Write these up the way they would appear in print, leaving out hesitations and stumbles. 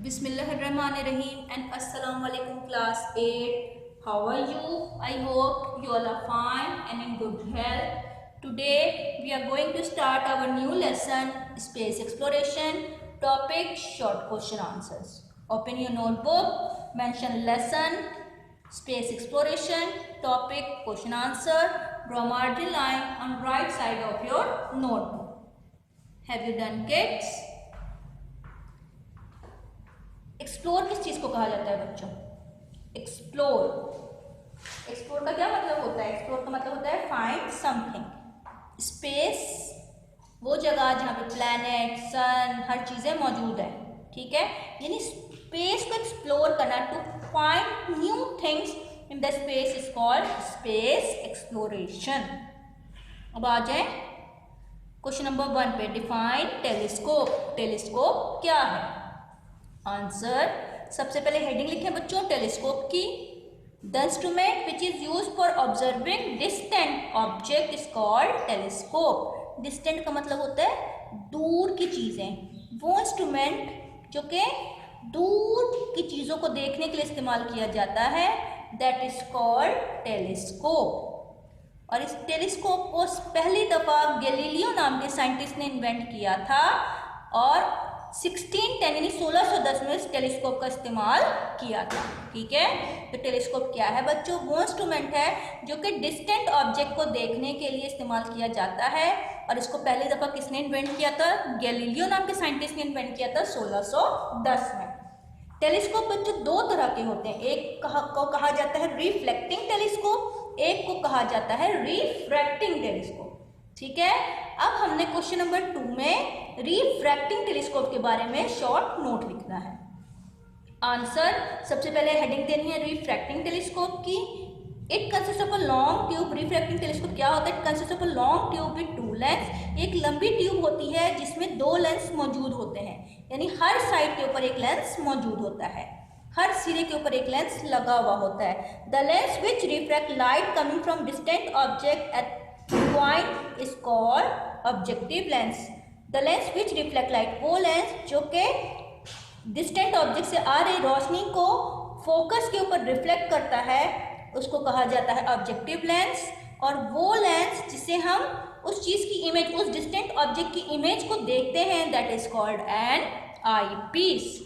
Bismillahirrahmanirrahim and Assalamu alaikum class 8. How are you? I hope you all are fine and in good health. Today we are going to start our new lesson, space exploration, topic short question answers. Open your notebook, mention lesson, space exploration, topic question answer, draw margin line on right side of your notebook. Have you done kids? Explore किस चीज़ को कहा जाता है बच्चों? Explore का क्या मतलब होता है? एक्सप्लोर का मतलब होता है फाइंड समथिंग. स्पेस वो जगह जहाँ पे प्लैनेट, सन, हर चीज़ें मौजूद है. ठीक है, यानी स्पेस को एक्सप्लोर करना, to find new things in the space is called space exploration. अब आ जाए क्वेश्चन नंबर 1 पे. Define telescope. टेलीस्कोप क्या है? आंसर, सबसे पहले हेडिंग लिखें बच्चों टेलीस्कोप की. The instrument which is use for observing distant object is called telescope. Distant का मतलब होता है दूर की चीजें. वो इंस्ट्रूमेंट जो कि दूर की चीजों को देखने के लिए इस्तेमाल किया जाता है, दैट इज कॉल्ड टेलीस्कोप. और इस टेलीस्कोप को पहली दफा गैलीलियो नाम के साइंटिस्ट ने इन्वेंट किया था और 1610 यानी 1610 में इस टेलीस्कोप का इस्तेमाल किया था. ठीक है, तो टेलीस्कोप क्या है बच्चों? वो इंस्ट्रूमेंट है जो कि डिस्टेंट ऑब्जेक्ट को देखने के लिए इस्तेमाल किया जाता है. और इसको पहली दफा किसने इन्वेंट किया था? गैलीलियो नाम के साइंटिस्ट ने इन्वेंट किया था 1610 में. टेलीस्कोप बच्चों दो तरह के होते हैं. एक को कहा जाता है रिफ्लेक्टिंग टेलीस्कोप, एक को कहा जाता है रिफ्रैक्टिंग टेलीस्कोप. ठीक है, अब हमने क्वेश्चन नंबर 2 में रिफ्रैक्टिंग टेलीस्कोप के बारे में शॉर्ट नोट लिखना है. आंसर, सबसे पहले हेडिंग देनी है रिफ्रैक्टिंग टेलीस्कोप की. It consist of a long tube. Refracting telescope क्या होता है? It consist of a long tube with 2 lens. एक लंबी ट्यूब होती है जिसमें 2 लेंस मौजूद होते हैं, यानी हर साइड के ऊपर एक लेंस मौजूद होता है, हर सिरे के ऊपर एक लेंस लगा हुआ होता है. The lens which refract light coming from distant object at point is called objective lens. The lens which reflect light, वो लेंस जो कि डिस्टेंट ऑब्जेक्ट से आ रही रोशनी को फोकस के ऊपर रिफ्लेक्ट करता है, उसको कहा जाता है ऑब्जेक्टिव लेंस. और वो लेंस जिसे हम उस चीज़ की इमेज, उस डिस्टेंट ऑब्जेक्ट की इमेज को देखते हैं, that is called an eyepiece.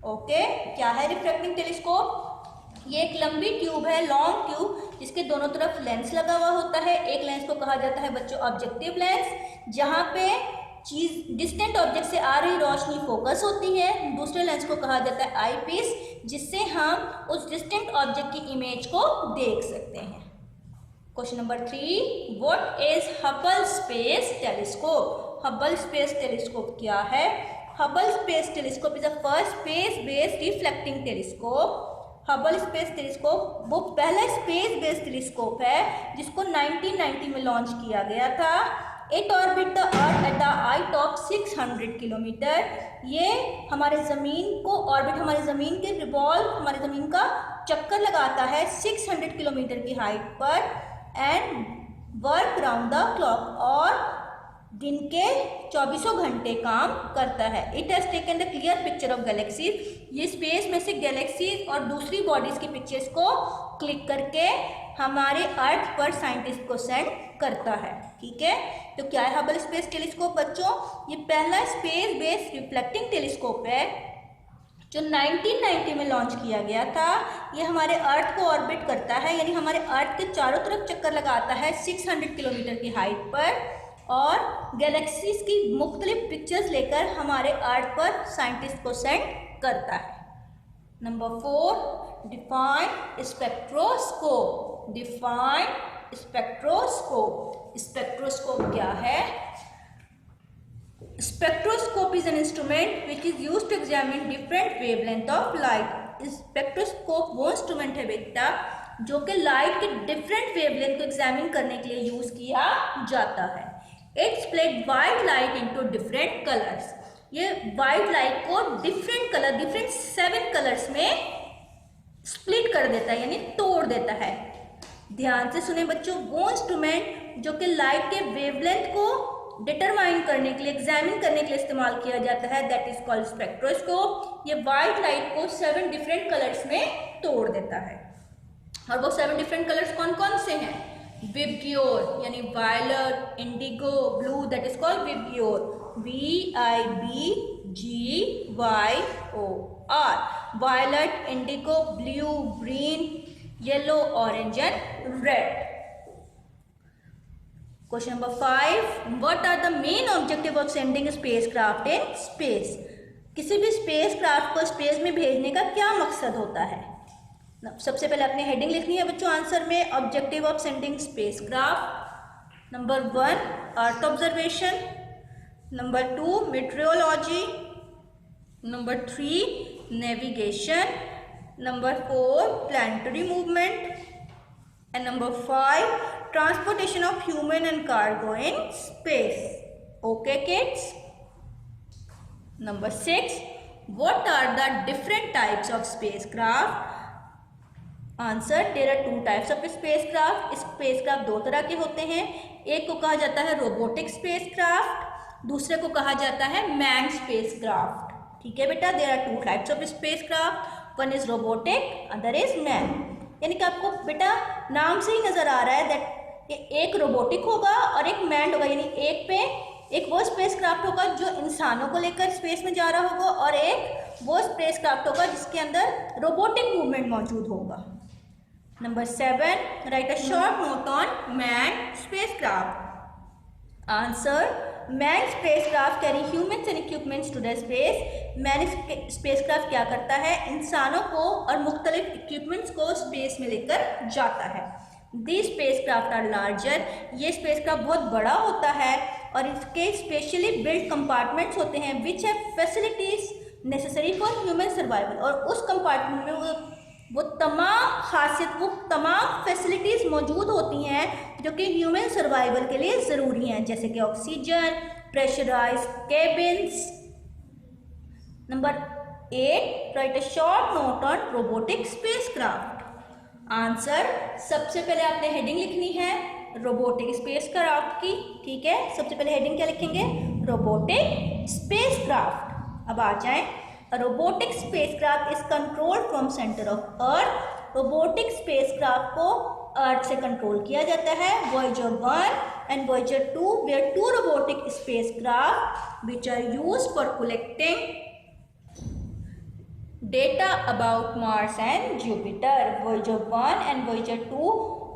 Okay, क्या है रिफ्रैक्टिंग टेलीस्कोप? ये एक लंबी ट्यूब है, लॉन्ग ट्यूब, जिसके दोनों तरफ लेंस लगा हुआ होता है. एक लेंस को कहा जाता है बच्चों ऑब्जेक्टिव लेंस, जहाँ पे चीज डिस्टेंट ऑब्जेक्ट से आ रही रोशनी फोकस होती है. दूसरे लेंस को कहा जाता है आई पीस, जिससे हम उस डिस्टेंट ऑब्जेक्ट की इमेज को देख सकते हैं. Question number 3, what is Hubble space telescope? Hubble space telescope क्या है? Hubble space telescope is the first space based reflecting telescope. Hubble space telescope वो पहला स्पेस बेस्ड टेलीस्कोप है जिसको 1990 में लॉन्च किया गया था. It orbit the earth at the height of 600 kilometre. ये हमारे ज़मीन को ऑर्बिट, हमारे ज़मीन के रिवॉल्व, हमारे ज़मीन का चक्कर लगाता है 600 किलोमीटर की हाइट पर. And work round the clock, और दिन के 24 घंटे काम करता है. It has taken the clear picture of galaxies. ये स्पेस में से गैलेक्सीज और दूसरी बॉडीज की पिक्चर्स को क्लिक करके हमारे अर्थ पर साइंटिस्ट को सेंड करता है. ठीक है, तो क्या है हबल स्पेस टेलीस्कोप बच्चों? ये पहला स्पेस बेस्ड रिफ्लेक्टिंग टेलीस्कोप है जो 1990 में लॉन्च किया गया था. ये हमारे अर्थ को ऑर्बिट करता है, यानी हमारे अर्थ के चारों तरफ चक्कर लगाता है 600 किलोमीटर की हाइट पर, और गैलेक्सीज की मुख्तलिफ पिक्चर्स लेकर हमारे अर्थ पर साइंटिस्ट को सेंड करता है. Number 4, define spectroscope. Define spectroscope. Spectroscope क्या है? Spectroscope is an instrument which is use to examine different wavelength of light. Spectroscope वो इंस्ट्रूमेंट है बेटा जो कि लाइट के डिफरेंट वेवलेंथ को एग्जामिन करने के लिए यूज किया जाता है. It split white light into different colours. ये वाइट लाइट को डिफरेंट कलर, डिफरेंट 7 कलर्स में स्प्लिट कर देता है, यानी तोड़ देता है. ध्यान से सुने बच्चों, वो इंस्ट्रूमेंट जो कि लाइट के वेवलेंथ को डिटरमाइन करने के लिए, एग्जामिन करने के लिए इस्तेमाल किया जाता है, दैट इज कॉल्ड स्पेक्ट्रोस्कोप। ये वाइट लाइट को 7 डिफरेंट कलर्स में तोड़ देता है। और वो 7 डिफरेंट कलर्स कौन कौन से हैं? विबग्योर यानी violet, indigo, blue, that is called VIBGYOR, VIBGYOR, violet, indigo, blue, green, yellow, orange and red. Question number 5, what are the main objective of sending spacecraft in space? किसी भी spacecraft को space में भेजने का क्या मकसद होता है? सबसे पहले अपनी हेडिंग लिखनी है बच्चों आंसर में, objective of sending spacecraft. Number 1 earth observation, number 2 metrology, number 3 navigation, number 4 planetary movement, and number 5 transportation of human and cargo in space. Okay kids? Number 6, what are the different types of spacecraft? Answer, there are 2 types of spacecraft. Spacecraft 2 तरह के होते हैं, एक को कहा जाता है robotic spacecraft, दूसरे को कहा जाता है मैन स्पेसक्राफ्ट। ठीक है बेटा, there are 2 types of spacecraft, one is robotic, other is man। यानी कि आपको बेटा नाम से ही नजर आ रहा है दैट एक रोबोटिक होगा और एक मैन्ड होगा, यानी एक वो स्पेसक्राफ्ट होगा जो इंसानों को लेकर स्पेस में जा रहा होगा और एक वो स्पेसक्राफ्ट होगा जिसके अंदर रोबोटिक मूवमेंट मौजूद होगा। Number 7, write a short note on man spacecraft. Answer, man spacecraft carry humans and equipments to the space. Man spacecraft क्या करता है? इंसानों को और मुख्तलिफ इक्विपमेंट्स को स्पेस में लेकर जाता है। दी स्पेसक्राफ्ट आर लार्जर, ये स्पेसक्राफ्ट बहुत बड़ा होता है और इसके स्पेशली बिल्ड कंपार्टमेंट्स होते हैं which have facilities necessary for human survival. और उस कंपार्टमेंट में वो तमाम फैसिलिटीज़ मौजूद होती हैं जो कि ह्यूमन सर्वाइवल के लिए ज़रूरी हैं, जैसे कि oxygen, pressurise cabins. Number 8, write a short note on robotic spacecraft. Answer, सबसे पहले आपने हेडिंग लिखनी है रोबोटिक स्पेसक्राफ्ट की। ठीक है, सबसे पहले हेडिंग क्या लिखेंगे? Robotic spacecraft. अब आ जाएं, robotic spacecraft is controlled from centre of earth. Robotic spacecraft को अर्थ से कंट्रोल किया जाता है। Voyager 1 and Voyager 2 were 2 robotic spacecraft which are used for collecting data about Mars and Jupiter. Voyager 1 and Voyager 2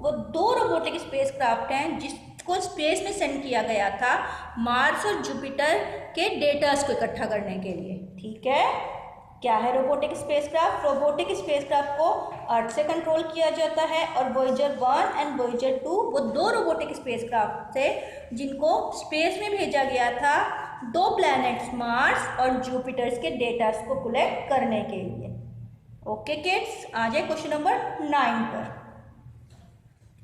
वो 2 robotic spacecraft हैं जिसको space में send किया गया था मार्स और जुपिटर के डेटास को इकट्ठा करने के लिए। ठीक है, क्या है रोबोटिक स्पेसक्राफ्ट? रोबोटिक स्पेसक्राफ्ट को अर्थ से कंट्रोल किया जाता है और वॉयेजर 1 एंड वॉयेजर 2 वो 2 रोबोटिक स्पेसक्राफ्ट थे जिनको स्पेस में भेजा गया था 2 प्लैनेट्स मार्स और जुपिटर्स के डेटास को कलेक्ट करने के लिए। ओके किड्स, आ जाए क्वेश्चन नंबर 9 पर।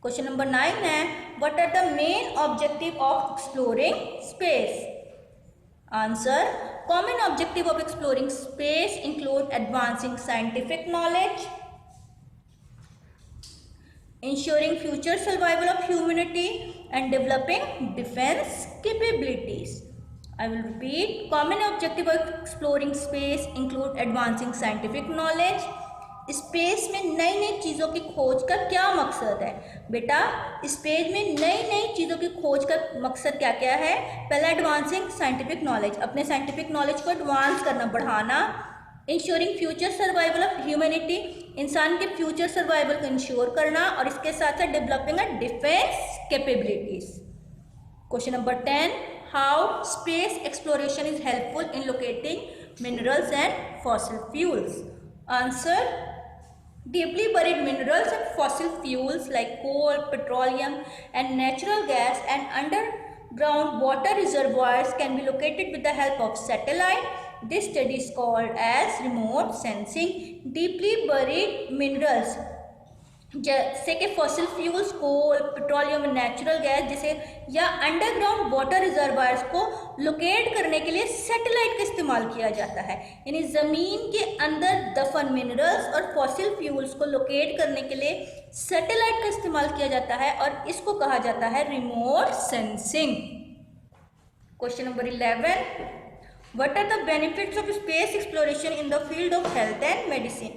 क्वेश्चन नंबर 9 है, what are the main objective of exploring space? Answer, common objective of exploring space include advancing scientific knowledge, ensuring future survival of humanity and developing defense capabilities. I will repeat, common objective of exploring space include advancing scientific knowledge. Space में नई नई चीज़ों की खोज का क्या मकसद है? बेटा, स्पेस में नई नई चीज़ों की खोज का मकसद क्या क्या है? पहला, एडवांसिंग साइंटिफिक नॉलेज, अपने साइंटिफिक नॉलेज को एडवांस करना, बढ़ाना। Ensuring future survival of humanity, इंसान के फ्यूचर सर्वाइवल को इंश्योर करना, और इसके साथ साथ developing a defence capabilities. Question number 10, how space exploration is helpful in locating minerals and fossil fuels? Answer, deeply buried minerals and fossil fuels like coal, petroleum and natural gas and underground water reservoirs can be located with the help of satellite. This study is called as remote sensing. Deeply buried minerals जैसे कि fossil fuels, कोल, petroleum, natural gas जैसे, या underground water reservoirs को locate करने के लिए satellite का इस्तेमाल किया जाता है। यानी ज़मीन के अंदर दफन मिनरल्स और फॉसिल फ्यूल्स को लोकेट करने के लिए सैटेलाइट का इस्तेमाल किया जाता है और इसको कहा जाता है remote sensing. Question number 11, what are the benefits of space exploration in the field of health and medicine?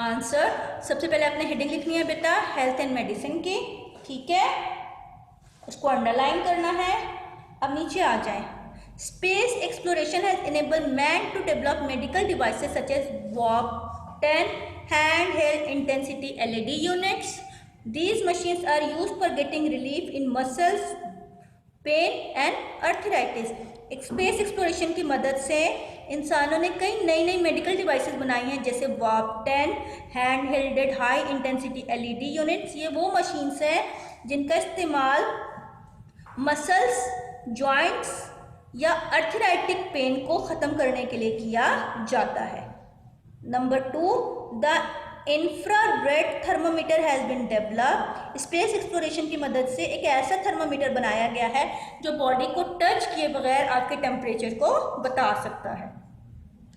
Answer, सबसे पहले आपने हेडिंग लिखनी है बेटा हेल्थ एंड मेडिसिन की, ठीक है, उसको अंडरलाइन करना है। अब नीचे आ जाएं। Space exploration has enabled man to develop medical devices such as WAP-10 hand held intensity LED units. These machines are used for getting relief in muscles, pain and arthritis. Space exploration की मदद से इंसानों ने कई नई नई medical devices बनाई हैं, जैसे WAP-10 hand helded high intensity LED units. ये वो मशीन्स हैं जिनका इस्तेमाल मसल्स, जॉइंट्स या अर्थराइटिक पेन को ख़त्म करने के लिए किया जाता है। Number 2, the infrared thermometer has been developed. Space exploration की मदद से एक ऐसा थर्मोमीटर बनाया गया है जो बॉडी को टच किए बगैर आपके टेम्परेचर को बता सकता है।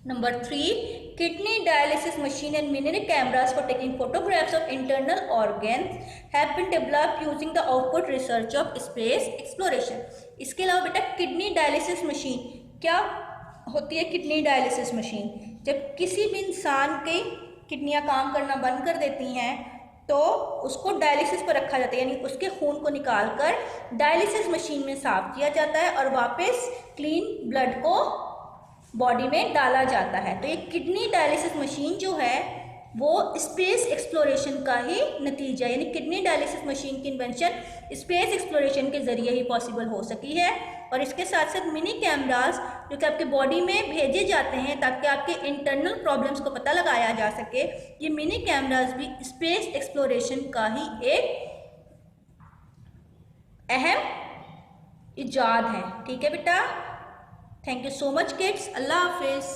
Number 3, kidney dialysis machine and mini cameras for taking photographs of internal organs have been developed using the output research of space exploration. इसके अलावा बेटा किडनी डायलिसिस मशीन क्या होती है? किडनी डायलिसिस मशीन, जब किसी भी इंसान के किडनियाँ काम करना बंद कर देती हैं तो उसको डायलिसिस पर रखा जाता है, यानी उसके खून को निकाल कर डायलिसिस मशीन में साफ किया जाता है और वापस क्लीन ब्लड को बॉडी में डाला जाता है। तो ये किडनी डायलिसिस मशीन जो है वो स्पेस एक्सप्लोरेशन का ही नतीजा, यानी किडनी डायलिसिस मशीन की इन्वेंशन स्पेस एक्सप्लोरेशन के ज़रिए ही पॉसिबल हो सकी है। और इसके साथ साथ मिनी कैमरास जो कि आपके बॉडी में भेजे जाते हैं ताकि आपके इंटरनल प्रॉब्लम्स को पता लगाया जा सके, ये मिनी कैमरास भी स्पेस एक्सप्लोरेशन का ही एक अहम इजाद है। ठीक है बेटा, thank you so much kids, अल्लाह हाफिज़।